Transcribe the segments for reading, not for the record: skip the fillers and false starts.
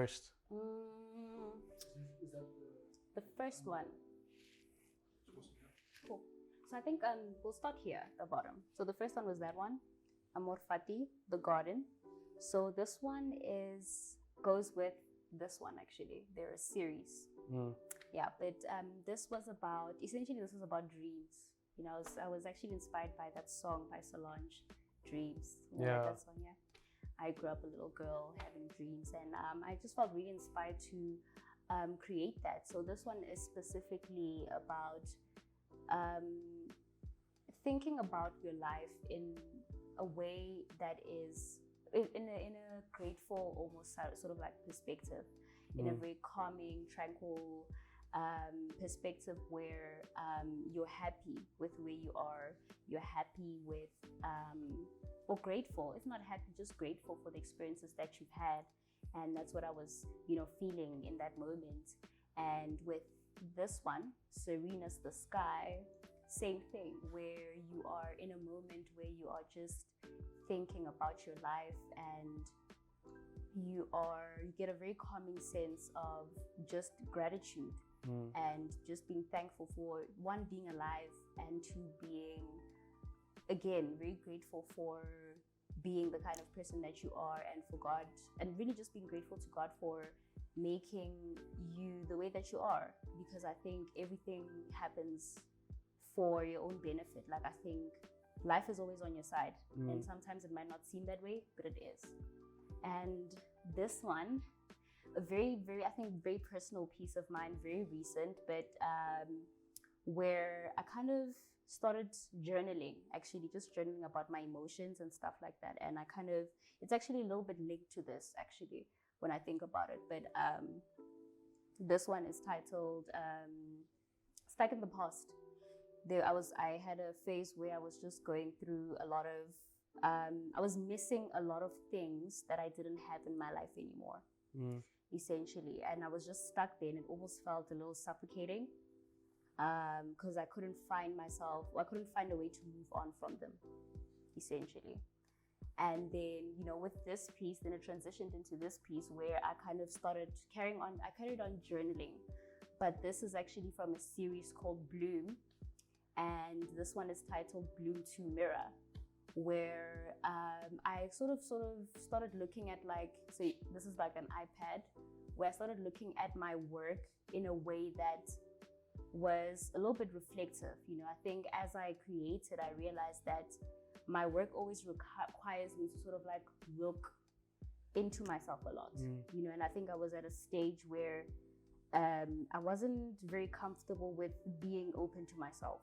first? Is that The first one. Cool. So I think we'll start here at the bottom. So the first one was that one, Amor Fati, The Garden. So this one goes with this one actually. They're a series. Yeah, but this was about dreams. You know, I was actually inspired by that song by Solange, Dreams. You know that song, yeah. I grew up a little girl having dreams, and I just felt really inspired to create that. So this one is specifically about thinking about your life in a way that is in a grateful, almost sort of like perspective, in a very calming, tranquil perspective where you're happy with where you are, you're happy with or grateful, if not happy, just grateful for the experiences that you've had. And that's what I was, feeling in that moment. And with this one, Serena's the Sky, same thing, where you are in a moment where you are just thinking about your life, and you get a very calming sense of just gratitude and just being thankful for one, being alive, and two, being, again, very grateful for being the kind of person that you are, and for God, and really just being grateful to God for making you the way that you are, because I think everything happens for your own benefit. Like, I think life is always on your side, and sometimes it might not seem that way, but it is. And this one, a very, very, I think, very personal piece of mine, very recent, but where I kind of started journaling, actually just journaling about my emotions and stuff like that. And it's actually a little bit linked to this, actually, when I think about it. But this one is titled Stuck in the Past. I had a phase where I was just going through a lot of, I was missing a lot of things that I didn't have in my life anymore, essentially. And I was just stuck there, and it almost felt a little suffocating because I couldn't find a way to move on from them, essentially. And then, with this piece, then it transitioned into this piece where I kind of carried on journaling. But this is actually from a series called Bloom. And this one is titled Bloom to Mirror, where I sort of started looking at, so this is like an iPad, where I started looking at my work in a way that was a little bit reflective. I think as I created, I realized that my work always requires me to sort of like look into myself a lot, and I think I was at a stage where I wasn't very comfortable with being open to myself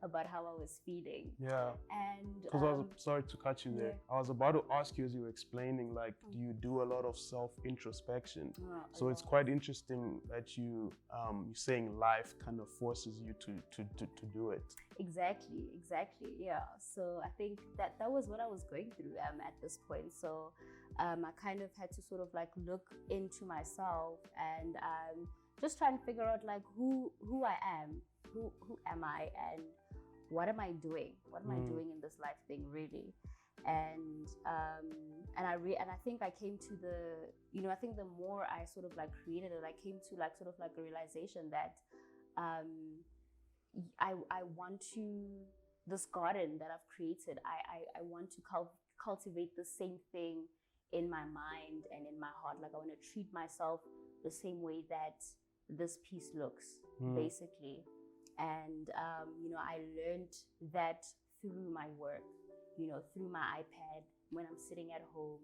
about how I was feeling. Yeah. And because sorry to cut you there. Yeah. I was about to ask you, as you were explaining, like, do you do a lot of self-introspection? So it's quite interesting that you're saying life kind of forces you to do it. Exactly. Yeah. So I think that was what I was going through at this point. So I kind of had to sort of like look into myself and just try and figure out like who I am, who am I, and what am I doing? What am I doing in this life thing, really? And I think I came to I think the more I sort of like created it, I came to like sort of like a realization that I want to, this garden that I've created, I want to cultivate the same thing in my mind and in my heart. Like, I want to treat myself the same way that this piece looks, basically. And I learned that through my work, through my iPad when I'm sitting at home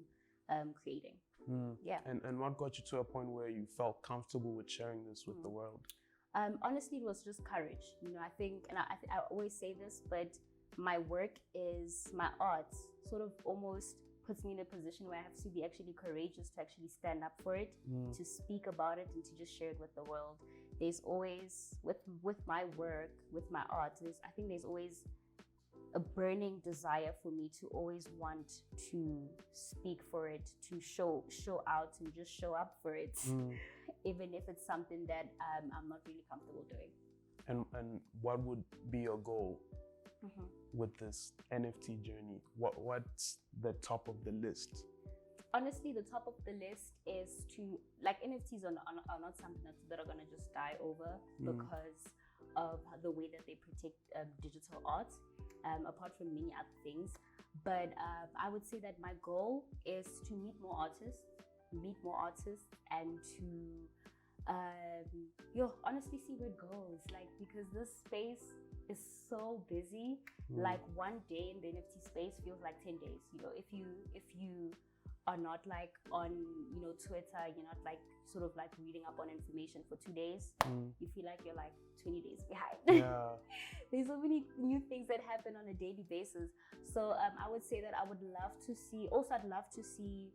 creating. Yeah. And what got you to a point where you felt comfortable with sharing this with the world? Honestly, it was just courage. I think, and I always say this, but my work is, my art sort of almost puts me in a position where I have to be actually courageous to actually stand up for it, to speak about it, and to just share it with the world. There's always, with my work, with my art, I think there's always a burning desire for me to always want to speak for it, to show out and just show up for it, even if it's something that I'm not really comfortable doing. And what would be your goal with this NFT journey? What's the top of the list? honestly, the top of the list is to, like, NFTs are not something that are going to just die over because of the way that they protect digital art, apart from many other things. But I would say that my goal is to meet more artists, and to honestly see where it goes. Like, because this space is so busy. Like, one day in the NFT space feels like 10 days. You know, if you are not like on, you know, Twitter, you're not like sort of like reading up on information for 2 days, you feel like you're like 20 days behind. Yeah. There's so many new things that happen on a daily basis. So I would say that I'd love to see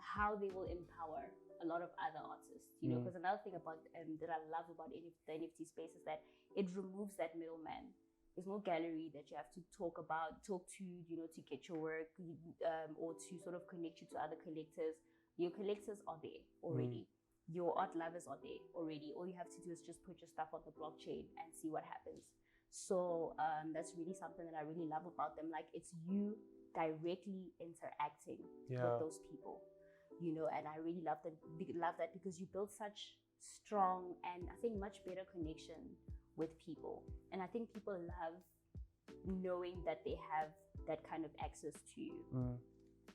how they will empower a lot of other artists, you know, because another thing about that I love about the NFT space is that it removes that middleman. There's no gallery that you have to talk to, you know, to get your work, or to sort of connect you to other collectors. Your collectors are there already. Your art lovers are there already. All you have to do is just put your stuff on the blockchain and see what happens. So that's really something that I really love about them. Like, it's you directly interacting with those people, you know, and I really love that because you build such strong and I think much better connection with people. And I think people love knowing that they have that kind of access to you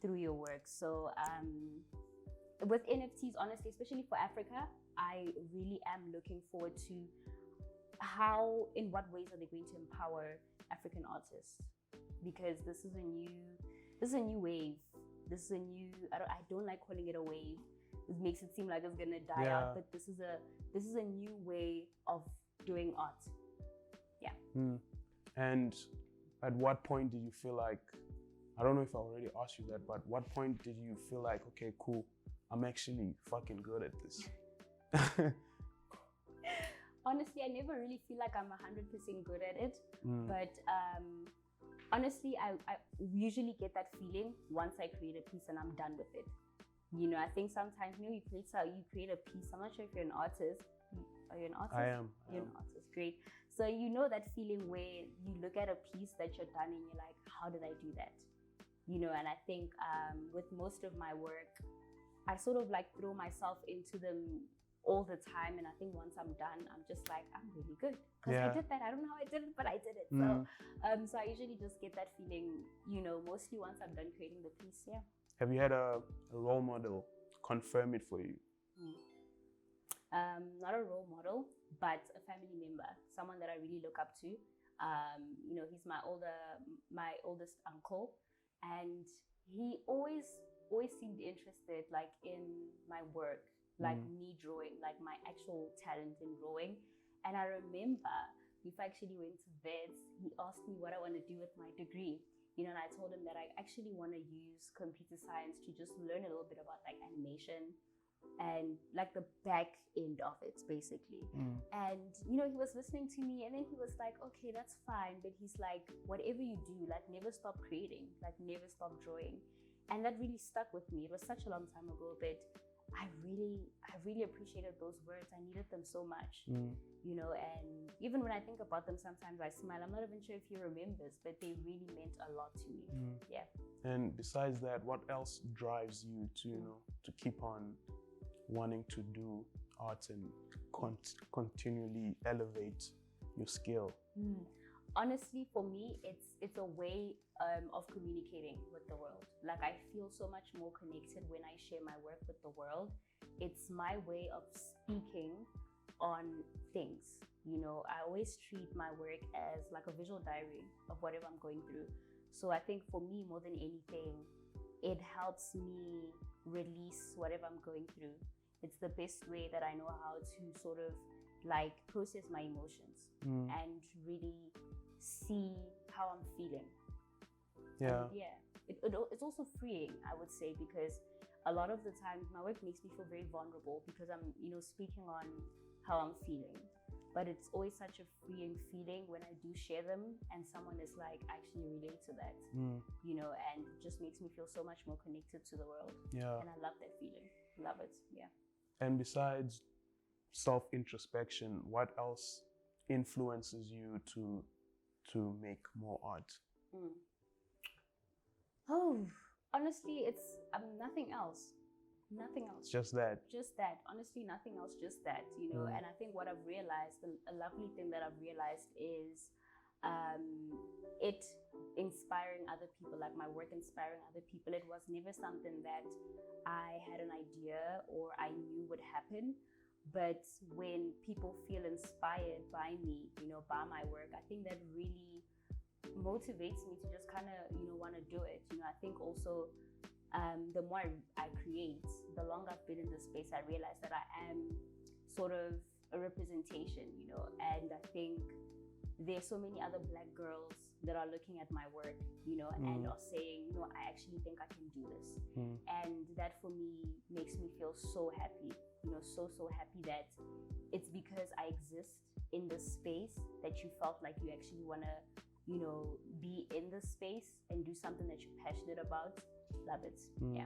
through your work. So with NFTs, honestly, especially for Africa, I really am looking forward to in what ways are they going to empower African artists? Because this is a new wave. This is a new, I don't like calling it a wave. It makes it seem like it's gonna die out, but this is a new way of doing art. And at what point did you feel like, I don't know if I already asked you that, but what point did you feel like, okay, cool, I'm actually fucking good at this? Honestly, I never really feel like I'm 100% good at it, but honestly, I usually get that feeling once I create a piece and I'm done with it. You know, I think sometimes, you know, you create a piece. I'm not sure if you're an artist. Are you an artist? I am. You're an artist, great. So you know that feeling where you look at a piece that you're done and you're like, how did I do that? You know, and I think with most of my work, I sort of like throw myself into them all the time, and I think once I'm done, I'm just like, I'm really good because I did that. I don't know how I did it, but I did it. So I usually just get that feeling, you know, mostly once I'm done creating the piece. Have you had a role model confirm it for you? Not a role model, but a family member, someone that I really look up to. You know, he's my oldest uncle, and he always seemed interested, like, in my work, like me drawing, like my actual talent in drawing. And I remember before I actually went to vets, he asked me what I want to do with my degree. You know, and I told him that I actually want to use computer science to just learn a little bit about like animation and like the back end of it, basically. And, you know, he was listening to me, and then he was like, okay, that's fine. But he's like, whatever you do, like, never stop creating, like, never stop drawing. And that really stuck with me. It was such a long time ago, but I really appreciated those words. I needed them so much, you know, and even when I think about them, sometimes I smile. I'm not even sure if he remembers, but they really meant a lot to me. And besides that, what else drives you to, you know, to keep on wanting to do art and continually elevate your skill? Honestly, for me, it's a way of communicating with the world. Like, I feel so much more connected when I share my work with the world. It's my way of speaking on things. You know, I always treat my work as like a visual diary of whatever I'm going through. So I think for me, more than anything, it helps me release whatever I'm going through. It's the best way that I know how to sort of like process my emotions and really see how I'm feeling. And it's also freeing, I would say, because a lot of the time my work makes me feel very vulnerable because I'm, you know, speaking on how I'm feeling. But it's always such a freeing feeling when I do share them and someone is like, actually relate to that, you know, and it just makes me feel so much more connected to the world. And I love that feeling. Love it. And besides self-introspection, what else influences you to make more art? Oh, honestly, it's nothing else. Nothing else. Just that. Just that. Honestly, nothing else. Just that. You know. And I think what I've realized, a lovely thing that I've realized is, it inspiring other people. Like my work inspiring other people. It was never something that I had an idea or I knew would happen. But when people feel inspired by me, you know, by my work, I think that really motivates me to just kind of, you know, want to do it. You know, I think also the more I create, the longer I've been in this space, I realize that I am sort of a representation, you know, and I think there's so many other Black girls that are looking at my work, you know, and are saying, you know, I actually think I can do this. And that for me makes me feel so happy, you know, so happy that it's because I exist in this space that you felt like you actually want to, you know, be in this space and do something that you're passionate about. Love it. Yeah.